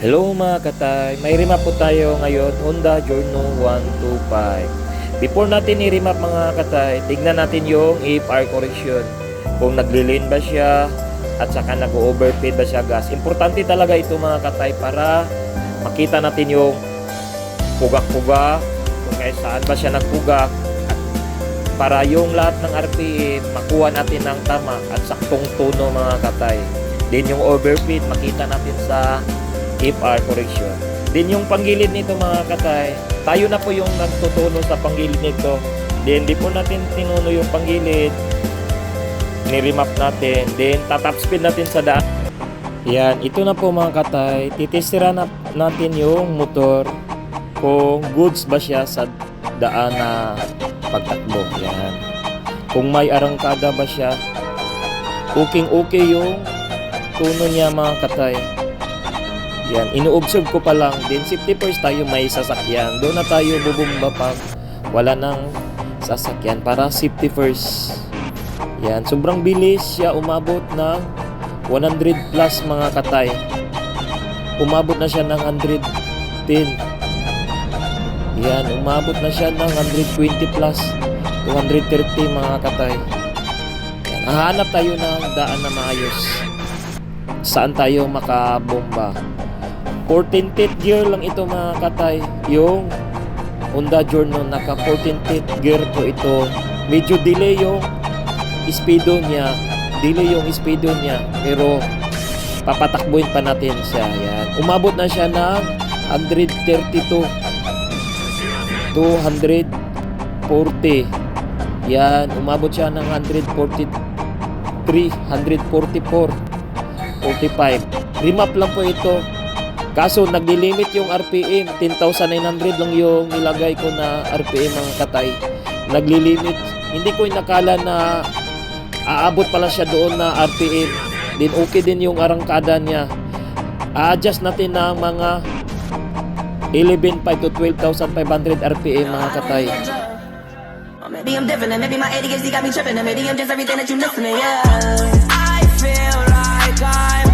Hello mga katay, may remap po tayo ngayon, Honda Giorno 125. Before natin i-remap mga katay, tignan natin yung AFR correction. Kung nagli-lean ba siya at saka nag-overfeed ba siya gas. Importante talaga ito mga katay para makita natin yung pugak-pugak, kung kaya saan ba siya nagpugak. At para yung lahat ng RPM makuha natin ng tama at saktong tono mga katay. Din yung overfeed makita natin sa AFR correction. Din yung panggilid nito mga katay, tayo na po yung nagtutuno sa panggilid nito. Then di po natin tinuno yung panggilid, ni-remap natin, then tatap speed natin sa daan. Yan, ito na po mga katay, titestira na natin yung motor kung goods ba siya sa daan na pagtakbo. Yan, kung may arangkada ba siya, okay yung tuno niya mga katay. Yan, ino-observe ko pa lang. Then safety first tayo, may sasakyan. Doon na tayo bubumba pag wala nang sasakyan para safety first. Yan, sobrang bilis siya, umabot ng 100 plus mga katay. Umabot na siya ng 110. Yan, umabot na siya ng 120 plus 230 mga katay. Yan, hahanap tayo ng daan na maayos. Saan tayo makabomba? 14 teeth gear lang ito mga katay. Yung Honda Giorno naka 14 teeth gear po ito. Medyo delay yung speedo niya. Pero papatakbuhin pa natin siya. Yan. Umabot na siya ng 132 to 140. Yan. Umabot siya ng 143, 144, 45. Remap lang po ito. Kaso nagli-limit yung RPM, 10,900 lang yung nilagay ko na RPM mga katay. Nagli-limit. Hindi ko inakala na aabot pala siya doon na RPM. Then okay din yung arangkada niya. A-adjust natin ng mga 11,500 to 12,500 RPM mga katay. Maybe I'm different and maybe my ADHD got me tripping and maybe I'm just everything that you listen to, yeah. I feel like I'm